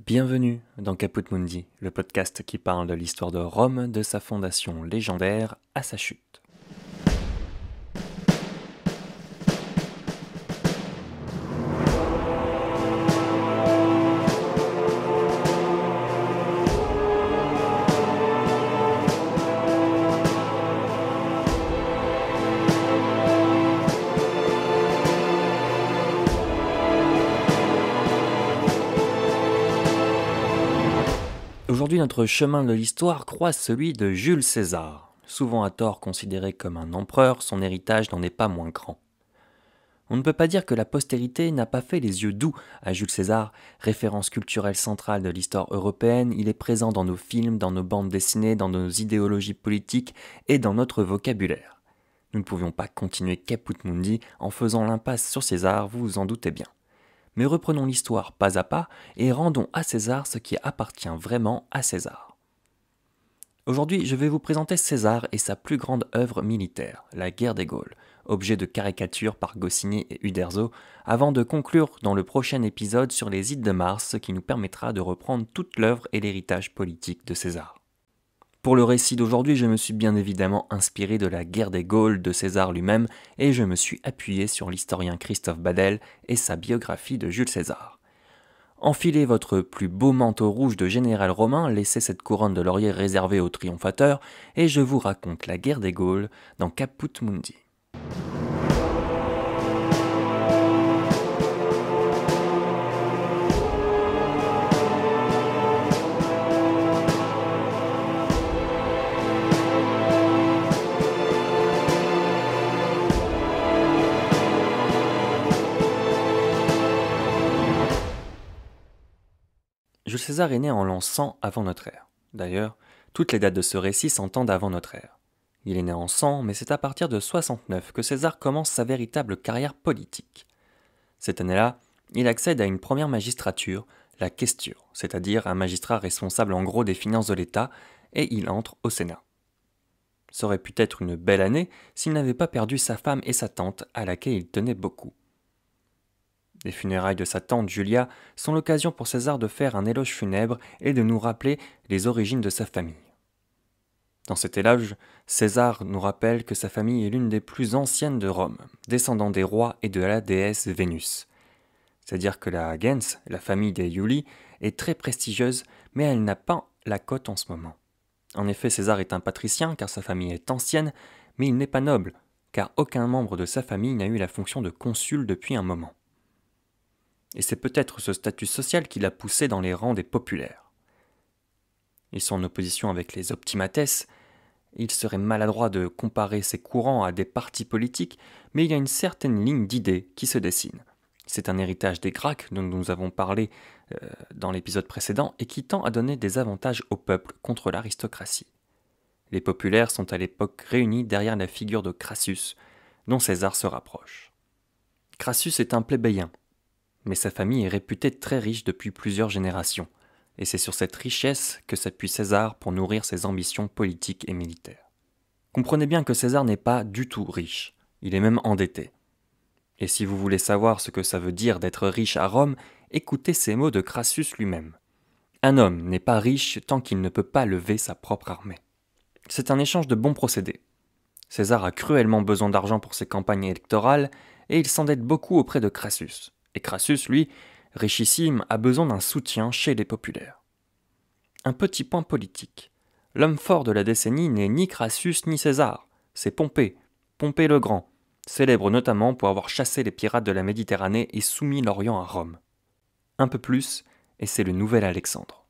Bienvenue dans Caput Mundi, le podcast qui parle de l'histoire de Rome, de sa fondation légendaire à sa chute. Aujourd'hui, notre chemin de l'histoire croise celui de Jules César. Souvent à tort considéré comme un empereur, son héritage n'en est pas moins grand. On ne peut pas dire que la postérité n'a pas fait les yeux doux à Jules César, référence culturelle centrale de l'histoire européenne. Il est présent dans nos films, dans nos bandes dessinées, dans nos idéologies politiques et dans notre vocabulaire. Nous ne pouvions pas continuer Caput Mundi en faisant l'impasse sur César, vous vous en doutez bien. Mais reprenons l'histoire pas à pas et rendons à César ce qui appartient vraiment à César. Aujourd'hui, je vais vous présenter César et sa plus grande œuvre militaire, la guerre des Gaules, objet de caricature par Goscinny et Uderzo, avant de conclure dans le prochain épisode sur les Ides de Mars, ce qui nous permettra de reprendre toute l'œuvre et l'héritage politique de César. Pour le récit d'aujourd'hui, je me suis bien évidemment inspiré de la guerre des Gaules de César lui-même et je me suis appuyé sur l'historien Christophe Badel et sa biographie de Jules César. Enfilez votre plus beau manteau rouge de général romain, laissez cette couronne de laurier réservée aux triomphateurs et je vous raconte la guerre des Gaules dans Caput Mundi. Jules César est né en l'an 100 avant notre ère. D'ailleurs, toutes les dates de ce récit s'entendent avant notre ère. Il est né en 100, mais c'est à partir de 69 que César commence sa véritable carrière politique. Cette année-là, il accède à une première magistrature, la questure, c'est-à-dire un magistrat responsable en gros des finances de l'État, et il entre au Sénat. Ça aurait pu être une belle année s'il n'avait pas perdu sa femme et sa tante, à laquelle il tenait beaucoup. Les funérailles de sa tante Julia sont l'occasion pour César de faire un éloge funèbre et de nous rappeler les origines de sa famille. Dans cet éloge, César nous rappelle que sa famille est l'une des plus anciennes de Rome, descendant des rois et de la déesse Vénus. C'est-à-dire que la gens, la famille des Iuli, est très prestigieuse, mais elle n'a pas la cote en ce moment. En effet, César est un patricien car sa famille est ancienne, mais il n'est pas noble, car aucun membre de sa famille n'a eu la fonction de consul depuis un moment. Et c'est peut-être ce statut social qui l'a poussé dans les rangs des populaires. Ils sont en opposition avec les optimates. Il serait maladroit de comparer ces courants à des partis politiques, mais il y a une certaine ligne d'idées qui se dessine. C'est un héritage des Gracques dont nous avons parlé dans l'épisode précédent et qui tend à donner des avantages au peuple contre l'aristocratie. Les populaires sont à l'époque réunis derrière la figure de Crassus, dont César se rapproche. Crassus est un plébéien, mais sa famille est réputée très riche depuis plusieurs générations, et c'est sur cette richesse que s'appuie César pour nourrir ses ambitions politiques et militaires. Comprenez bien que César n'est pas du tout riche, il est même endetté. Et si vous voulez savoir ce que ça veut dire d'être riche à Rome, écoutez ces mots de Crassus lui-même. Un homme n'est pas riche tant qu'il ne peut pas lever sa propre armée. C'est un échange de bons procédés. César a cruellement besoin d'argent pour ses campagnes électorales, et il s'endette beaucoup auprès de Crassus. Et Crassus, lui, richissime, a besoin d'un soutien chez les populaires. Un petit point politique. L'homme fort de la décennie n'est ni Crassus ni César, c'est Pompée, Pompée le Grand, célèbre notamment pour avoir chassé les pirates de la Méditerranée et soumis l'Orient à Rome. Un peu plus, et c'est le nouvel Alexandre.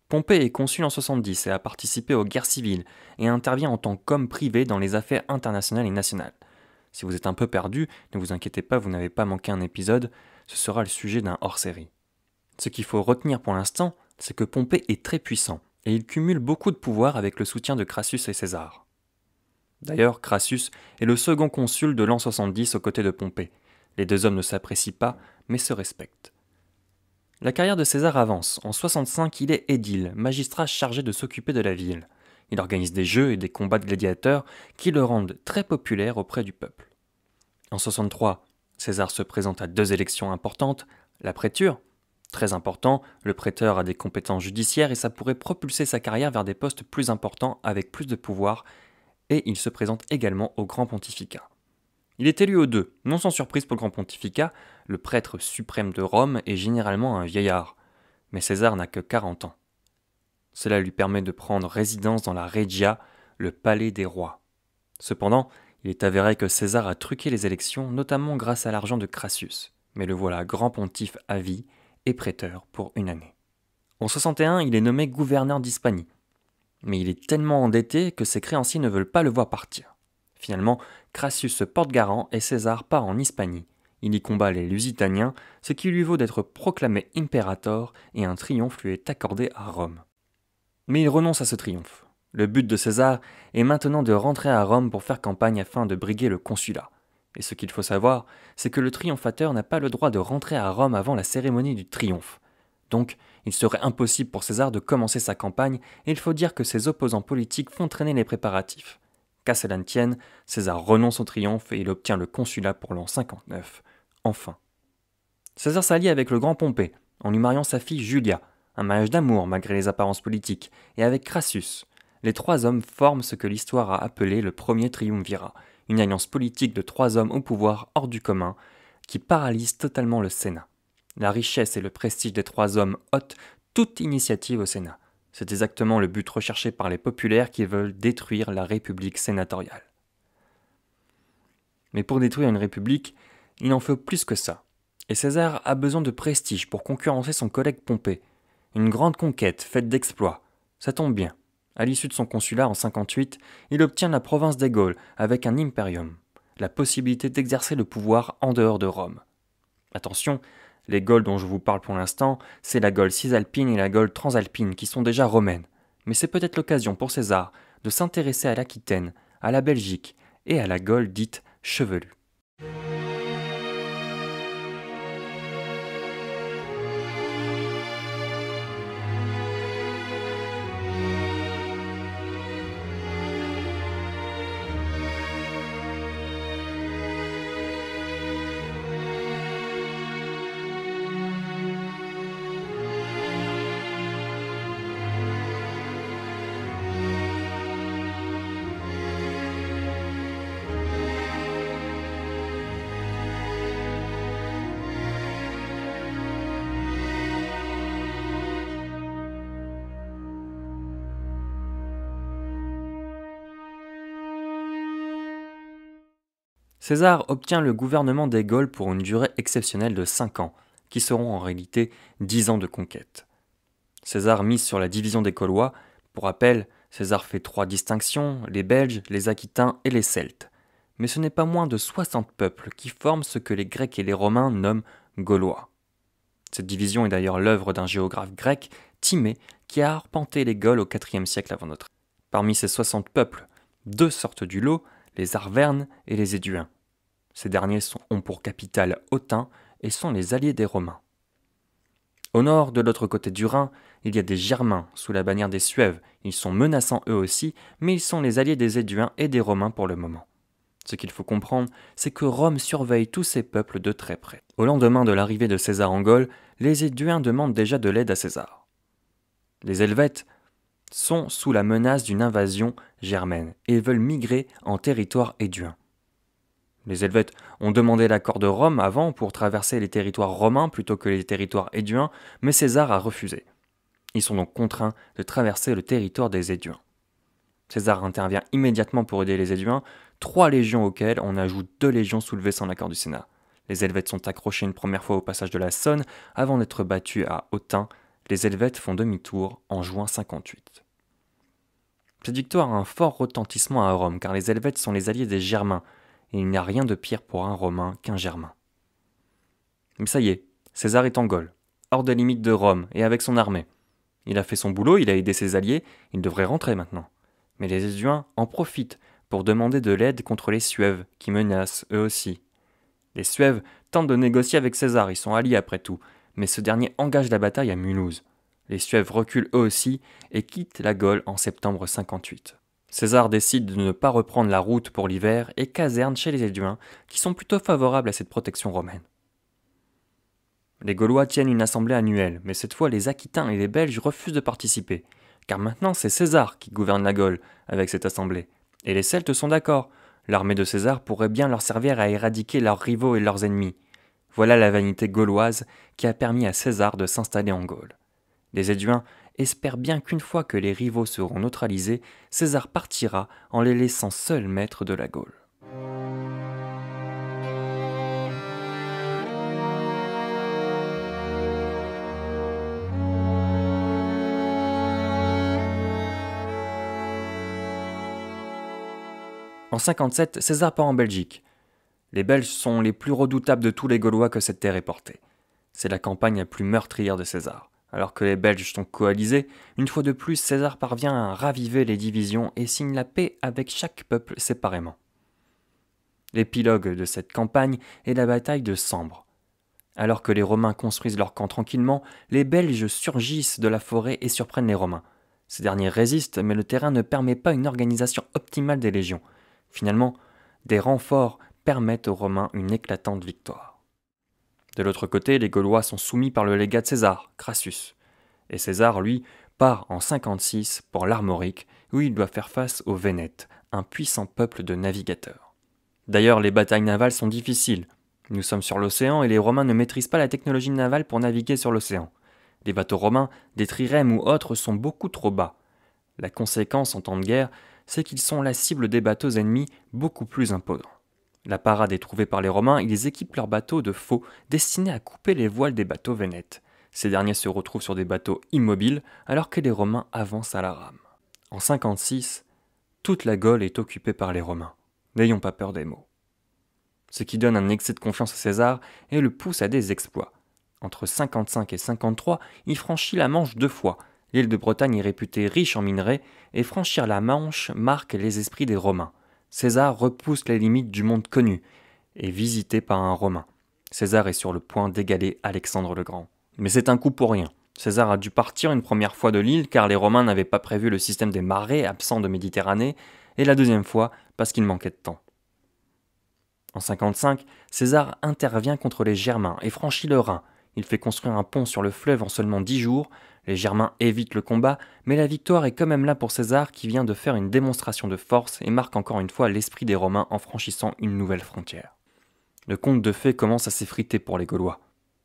Pompée est consul en 70 et a participé aux guerres civiles et intervient en tant qu'homme privé dans les affaires internationales et nationales. Si vous êtes un peu perdu, ne vous inquiétez pas, vous n'avez pas manqué un épisode, ce sera le sujet d'un hors-série. Ce qu'il faut retenir pour l'instant, c'est que Pompée est très puissant, et il cumule beaucoup de pouvoir avec le soutien de Crassus et César. D'ailleurs, Crassus est le second consul de l'an 70 aux côtés de Pompée. Les deux hommes ne s'apprécient pas, mais se respectent. La carrière de César avance. En 65, il est édile, magistrat chargé de s'occuper de la ville. Il organise des jeux et des combats de gladiateurs qui le rendent très populaire auprès du peuple. En 63, César se présente à deux élections importantes, la préture, Très important, le préteur a des compétences judiciaires et ça pourrait propulser sa carrière vers des postes plus importants avec plus de pouvoir, et il se présente également au grand pontificat. Il est élu aux deux, non sans surprise pour le grand pontificat, le prêtre suprême de Rome est généralement un vieillard, mais César n'a que 40 ans. Cela lui permet de prendre résidence dans la Regia, le palais des rois. Cependant, il est avéré que César a truqué les élections, notamment grâce à l'argent de Crassus, mais le voilà grand pontife à vie et prêteur pour une année. En 61, il est nommé gouverneur d'Hispanie, mais il est tellement endetté que ses créanciers ne veulent pas le voir partir. Finalement, Crassus se porte garant et César part en Hispanie. Il y combat les Lusitaniens, ce qui lui vaut d'être proclamé impérator et un triomphe lui est accordé à Rome. Mais il renonce à ce triomphe. Le but de César est maintenant de rentrer à Rome pour faire campagne afin de briguer le consulat. Et ce qu'il faut savoir, c'est que le triomphateur n'a pas le droit de rentrer à Rome avant la cérémonie du triomphe. Donc, il serait impossible pour César de commencer sa campagne et il faut dire que ses opposants politiques font traîner les préparatifs. Qu'à cela ne tienne, César renonce au triomphe et il obtient le consulat pour l'an 59. Enfin. César s'allie avec le grand Pompée, en lui mariant sa fille Julia, un mariage d'amour malgré les apparences politiques, et avec Crassus. Les trois hommes forment ce que l'histoire a appelé le premier triumvirat, une alliance politique de trois hommes au pouvoir hors du commun, qui paralyse totalement le Sénat. La richesse et le prestige des trois hommes ôtent toute initiative au Sénat. C'est exactement le but recherché par les populaires qui veulent détruire la République sénatoriale. Mais pour détruire une République, il en faut plus que ça. Et César a besoin de prestige pour concurrencer son collègue Pompée. Une grande conquête faite d'exploits. Ça tombe bien. À l'issue de son consulat en 58, il obtient la province des Gaules avec un imperium, la possibilité d'exercer le pouvoir en dehors de Rome. Attention, les Gaules dont je vous parle pour l'instant, c'est la Gaule cisalpine et la Gaule transalpine qui sont déjà romaines. Mais c'est peut-être l'occasion pour César de s'intéresser à l'Aquitaine, à la Belgique et à la Gaule dite chevelue. César obtient le gouvernement des Gaules pour une durée exceptionnelle de 5 ans, qui seront en réalité 10 ans de conquête. César mise sur la division des Gaulois. Pour rappel, César fait 3 distinctions, les Belges, les Aquitains et les Celtes. Mais ce n'est pas moins de 60 peuples qui forment ce que les Grecs et les Romains nomment Gaulois. Cette division est d'ailleurs l'œuvre d'un géographe grec, Timée, qui a arpenté les Gaules au IVe siècle avant notre ère. Parmi ces 60 peuples, 2 sortent du lot, les Arvernes et les Éduins. Ces derniers ont pour capitale Autun et sont les alliés des Romains. Au nord, de l'autre côté du Rhin, il y a des Germains sous la bannière des Suèves. Ils sont menaçants eux aussi, mais ils sont les alliés des Éduins et des Romains pour le moment. Ce qu'il faut comprendre, c'est que Rome surveille tous ces peuples de très près. Au lendemain de l'arrivée de César en Gaule, les Éduins demandent déjà de l'aide à César. Les Helvètes sont sous la menace d'une invasion germaine et veulent migrer en territoire éduin. Les Helvètes ont demandé l'accord de Rome avant pour traverser les territoires romains plutôt que les territoires éduins, mais César a refusé. Ils sont donc contraints de traverser le territoire des Éduins. César intervient immédiatement pour aider les Éduins, 3 légions auxquelles on ajoute 2 légions soulevées sans l'accord du Sénat. Les Helvètes sont accrochés une première fois au passage de la Saône avant d'être battus à Autun. Les Helvètes font demi-tour en juin 58. Cette victoire a un fort retentissement à Rome car les Helvètes sont les alliés des Germains et il n'y a rien de pire pour un Romain qu'un Germain. Mais ça y est, César est en Gaule, hors des limites de Rome et avec son armée. Il a fait son boulot, il a aidé ses alliés, il devrait rentrer maintenant. Mais les Éduins en profitent pour demander de l'aide contre les Suèves, qui menacent eux aussi. Les Suèves tentent de négocier avec César, ils sont alliés après tout, mais ce dernier engage la bataille à Mulhouse. Les Suèves reculent eux aussi et quittent la Gaule en septembre 58. César décide de ne pas reprendre la route pour l'hiver et caserne chez les Éduins, qui sont plutôt favorables à cette protection romaine. Les Gaulois tiennent une assemblée annuelle, mais cette fois les Aquitains et les Belges refusent de participer, car maintenant c'est César qui gouverne la Gaule avec cette assemblée. Et les Celtes sont d'accord, l'armée de César pourrait bien leur servir à éradiquer leurs rivaux et leurs ennemis. Voilà la vanité gauloise qui a permis à César de s'installer en Gaule. Les Éduins espèrent bien qu'une fois que les rivaux seront neutralisés, César partira en les laissant seuls maîtres de la Gaule. En 57, César part en Belgique. Les Belges sont les plus redoutables de tous les Gaulois que cette terre ait portée. C'est la campagne la plus meurtrière de César. Alors que les Belges sont coalisés, une fois de plus, César parvient à raviver les divisions et signe la paix avec chaque peuple séparément. L'épilogue de cette campagne est la bataille de Sambre. Alors que les Romains construisent leur camp tranquillement, les Belges surgissent de la forêt et surprennent les Romains. Ces derniers résistent, mais le terrain ne permet pas une organisation optimale des légions. Finalement, des renforts permettent aux Romains une éclatante victoire. De l'autre côté, les Gaulois sont soumis par le légat de César, Crassus. Et César, lui, part en 56 pour l'Armorique, où il doit faire face aux Vénètes, un puissant peuple de navigateurs. D'ailleurs, les batailles navales sont difficiles. Nous sommes sur l'océan et les Romains ne maîtrisent pas la technologie navale pour naviguer sur l'océan. Les bateaux romains, des trirèmes ou autres, sont beaucoup trop bas. La conséquence en temps de guerre, c'est qu'ils sont la cible des bateaux ennemis beaucoup plus imposants. La parade est trouvée par les Romains, ils équipent leurs bateaux de faux destinés à couper les voiles des bateaux vénètes. Ces derniers se retrouvent sur des bateaux immobiles alors que les Romains avancent à la rame. En 56, toute la Gaule est occupée par les Romains. N'ayons pas peur des mots. Ce qui donne un excès de confiance à César et le pousse à des exploits. Entre 55 et 53, il franchit la Manche 2 fois. L'île de Bretagne est réputée riche en minerais et franchir la Manche marque les esprits des Romains. César repousse les limites du monde connu et visité par un Romain. César est sur le point d'égaler Alexandre le Grand. Mais c'est un coup pour rien. César a dû partir une première fois de l'île car les Romains n'avaient pas prévu le système des marées absent de Méditerranée et la deuxième fois parce qu'il manquait de temps. En 55, César intervient contre les Germains et franchit le Rhin. Il fait construire un pont sur le fleuve en seulement 10 jours. Les Germains évitent le combat, mais la victoire est quand même là pour César qui vient de faire une démonstration de force et marque encore une fois l'esprit des Romains en franchissant une nouvelle frontière. Le conte de fées commence à s'effriter pour les Gaulois,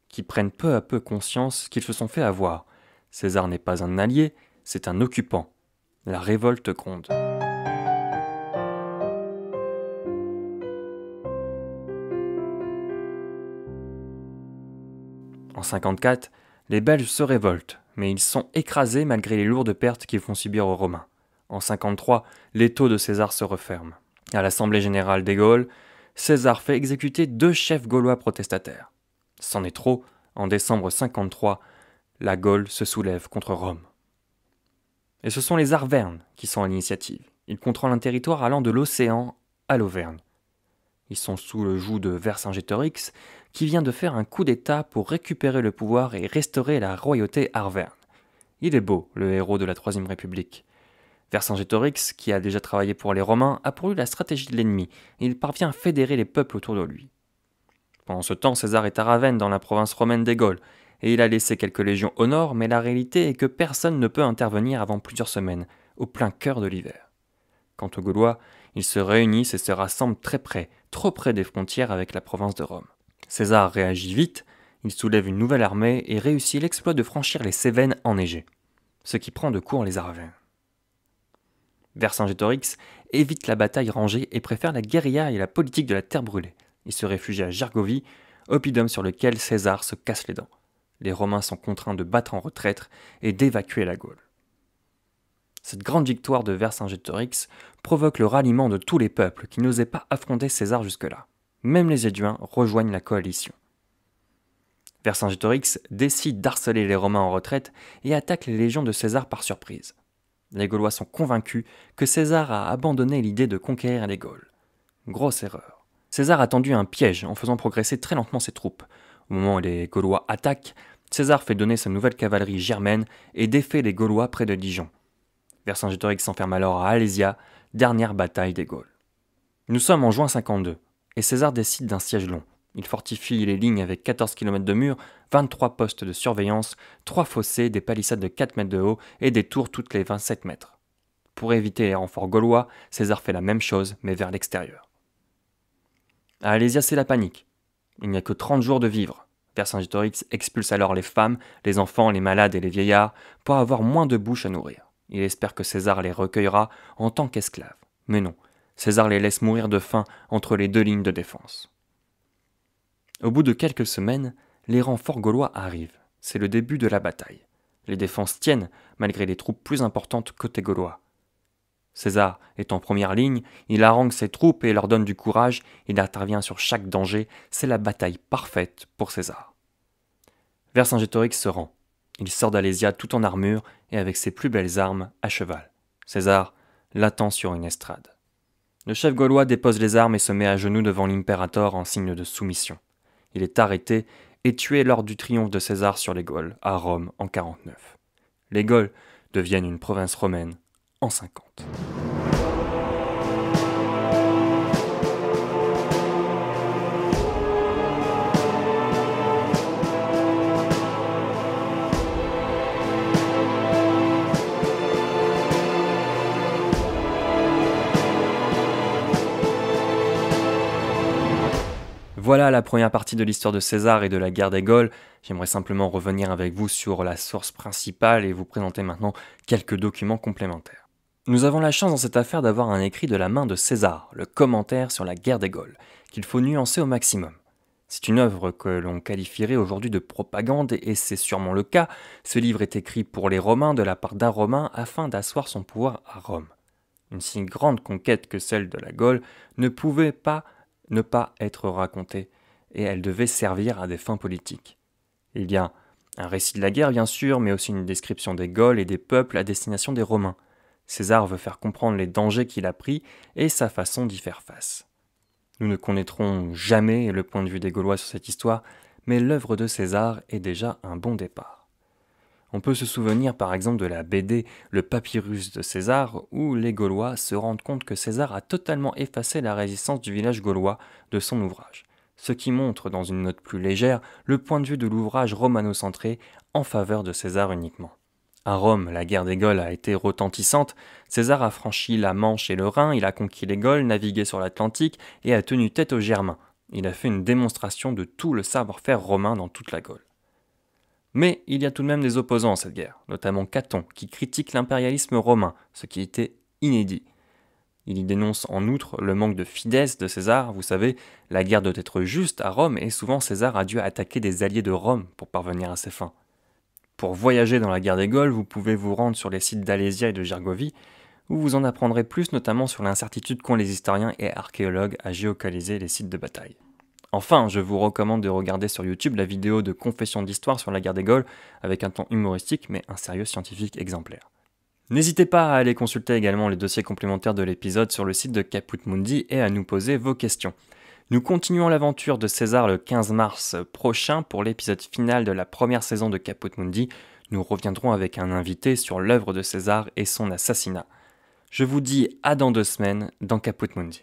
qui prennent peu à peu conscience qu'ils se sont fait avoir. César n'est pas un allié, c'est un occupant. La révolte gronde. En 54, les Belges se révoltent, mais ils sont écrasés malgré les lourdes pertes qu'ils font subir aux Romains. En 53, l'étau de César se referme. À l'Assemblée générale des Gaules, César fait exécuter 2 chefs gaulois protestataires. C'en est trop, en décembre 53, la Gaule se soulève contre Rome. Et ce sont les Arvernes qui sont à l'initiative. Ils contrôlent un territoire allant de l'océan à l'Auvergne. Ils sont sous le joug de Vercingétorix, qui vient de faire un coup d'État pour récupérer le pouvoir et restaurer la royauté arverne. Il est beau, le héros de la Troisième République. Vercingétorix, qui a déjà travaillé pour les Romains, a pour lui la stratégie de l'ennemi, et il parvient à fédérer les peuples autour de lui. Pendant ce temps, César est à Ravenne, dans la province romaine des Gaules, et il a laissé quelques légions au nord, mais la réalité est que personne ne peut intervenir avant plusieurs semaines, au plein cœur de l'hiver. Quant aux Gaulois, ils se réunissent et se rassemblent très près, trop près des frontières avec la province de Rome. César réagit vite, il soulève une nouvelle armée et réussit l'exploit de franchir les Cévennes enneigées, ce qui prend de court les Arvernes. Vercingétorix évite la bataille rangée et préfère la guérilla et la politique de la terre brûlée. Il se réfugie à Gergovie, oppidum sur lequel César se casse les dents. Les Romains sont contraints de battre en retraite et d'évacuer la Gaule. Cette grande victoire de Vercingétorix provoque le ralliement de tous les peuples qui n'osaient pas affronter César jusque-là. Même les Éduins rejoignent la coalition. Vercingétorix décide d'harceler les Romains en retraite et attaque les légions de César par surprise. Les Gaulois sont convaincus que César a abandonné l'idée de conquérir les Gaules. Grosse erreur. César a tendu un piège en faisant progresser très lentement ses troupes. Au moment où les Gaulois attaquent, César fait donner sa nouvelle cavalerie germaine et défait les Gaulois près de Dijon. Vercingétorix s'enferme alors à Alésia, dernière bataille des Gaules. Nous sommes en juin 52, et César décide d'un siège long. Il fortifie les lignes avec 14 km de murs, 23 postes de surveillance, 3 fossés, des palissades de 4 mètres de haut et des tours toutes les 27 mètres. Pour éviter les renforts gaulois, César fait la même chose, mais vers l'extérieur. À Alésia, c'est la panique. Il n'y a que 30 jours de vivre. Vercingétorix expulse alors les femmes, les enfants, les malades et les vieillards pour avoir moins de bouches à nourrir. Il espère que César les recueillera en tant qu'esclaves. Mais non, César les laisse mourir de faim entre les 2 lignes de défense. Au bout de quelques semaines, les renforts gaulois arrivent. C'est le début de la bataille. Les défenses tiennent, malgré les troupes plus importantes côté gaulois. César est en première ligne, il harangue ses troupes et leur donne du courage, il intervient sur chaque danger, c'est la bataille parfaite pour César. Vercingétorix se rend. Il sort d'Alésia tout en armure et avec ses plus belles armes à cheval. César l'attend sur une estrade. Le chef gaulois dépose les armes et se met à genoux devant l'impérator en signe de soumission. Il est arrêté et tué lors du triomphe de César sur les Gaules, à Rome en 49. Les Gaules deviennent une province romaine en 50. Voilà la première partie de l'histoire de César et de la guerre des Gaules. J'aimerais simplement revenir avec vous sur la source principale et vous présenter maintenant quelques documents complémentaires. Nous avons la chance dans cette affaire d'avoir un écrit de la main de César, le commentaire sur la guerre des Gaules, qu'il faut nuancer au maximum. C'est une œuvre que l'on qualifierait aujourd'hui de propagande et c'est sûrement le cas. Ce livre est écrit pour les Romains de la part d'un Romain afin d'asseoir son pouvoir à Rome. Une si grande conquête que celle de la Gaule ne pouvait pas ne pas être racontée, et elle devait servir à des fins politiques. Il y a un récit de la guerre bien sûr, mais aussi une description des Gaules et des peuples à destination des Romains. César veut faire comprendre les dangers qu'il a pris et sa façon d'y faire face. Nous ne connaîtrons jamais le point de vue des Gaulois sur cette histoire, mais l'œuvre de César est déjà un bon départ. On peut se souvenir par exemple de la BD Le Papyrus de César, où les Gaulois se rendent compte que César a totalement effacé la résistance du village gaulois de son ouvrage, ce qui montre dans une note plus légère le point de vue de l'ouvrage romano-centré en faveur de César uniquement. À Rome, la guerre des Gaules a été retentissante, César a franchi la Manche et le Rhin, il a conquis les Gaules, navigué sur l'Atlantique et a tenu tête aux Germains. Il a fait une démonstration de tout le savoir-faire romain dans toute la Gaule. Mais il y a tout de même des opposants à cette guerre, notamment Caton, qui critique l'impérialisme romain, ce qui était inédit. Il y dénonce en outre le manque de fides de César. Vous savez, la guerre doit être juste à Rome et souvent César a dû attaquer des alliés de Rome pour parvenir à ses fins. Pour voyager dans la guerre des Gaules, vous pouvez vous rendre sur les sites d'Alésia et de Gergovie, où vous en apprendrez plus notamment sur l'incertitude qu'ont les historiens et archéologues à géolocaliser les sites de bataille. Enfin, je vous recommande de regarder sur YouTube la vidéo de Confession d'histoire sur la guerre des Gaules, avec un ton humoristique mais un sérieux scientifique exemplaire. N'hésitez pas à aller consulter également les dossiers complémentaires de l'épisode sur le site de Caput Mundi et à nous poser vos questions. Nous continuons l'aventure de César le 15 mars prochain pour l'épisode final de la première saison de Caput Mundi. Nous reviendrons avec un invité sur l'œuvre de César et son assassinat. Je vous dis à dans 2 semaines dans Caput Mundi.